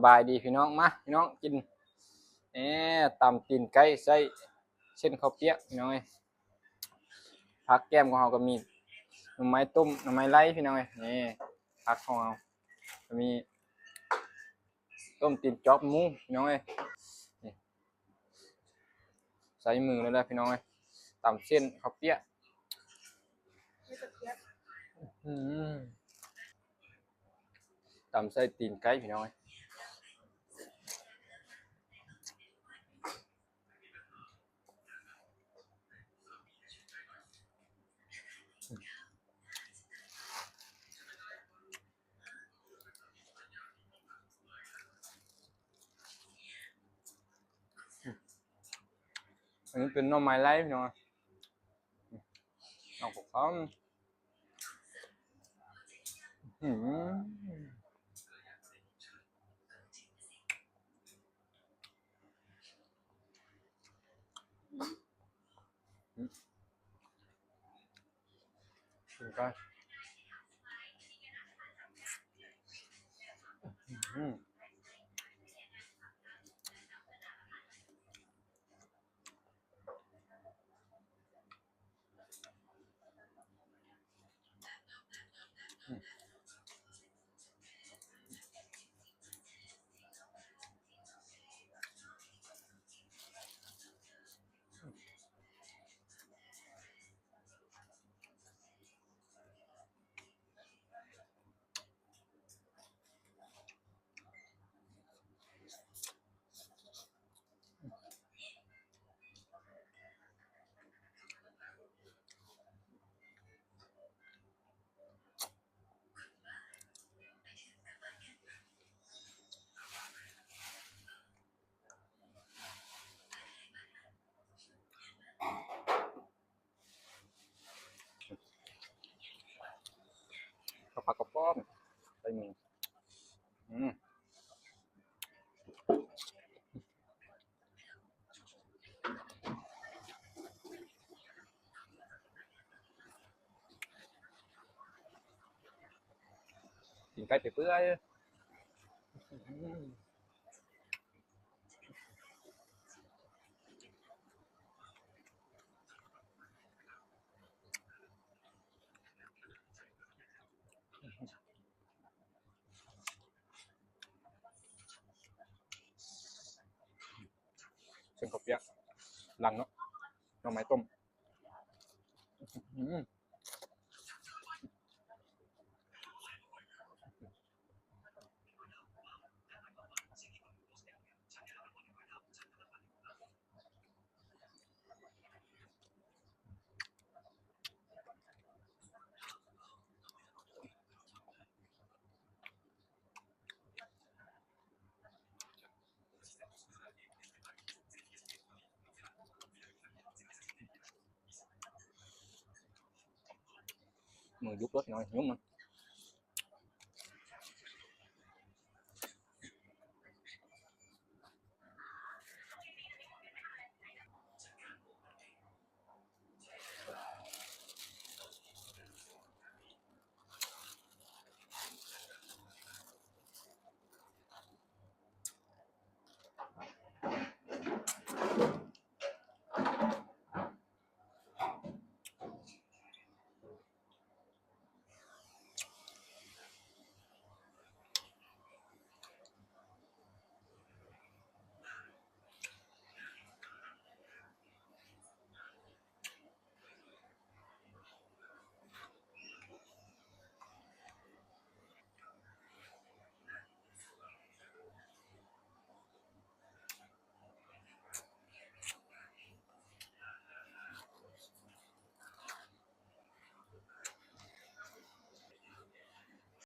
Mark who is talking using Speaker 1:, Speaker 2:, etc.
Speaker 1: บายดีพี่น้องมาพี่น้องกินตำตีนไก่ใส่เส้นข้าวเปียกพี่น้องเอ้ยผักแก้มของเราก็มีหน่อไม้ต้มหน่อไม้ไล่พี่น้องเอ้ยนี่ผักของเราก็มีต้มตีนจ๊อบหมูพี่น้องเอ้ยนี่ใส่มือเลยนะพี่น้องเอ้ยตำเส้นข้าวเปียกอืมตำใส่ตีนไก่พี่น้องเอ้ยอันนี้เป็นหน่อไม้ไล่พี่น้องเอ้ยเอาของเขาอืมตีนไก่อืมกระเพาะกระป๋อมใส่มืออืมตีนไก่เปื่อยๆอืมเส้นข้าวเปียกหลังเนาะหน่อไม้ต้มอืมมือยุบรถหน่อยยุ่งมัน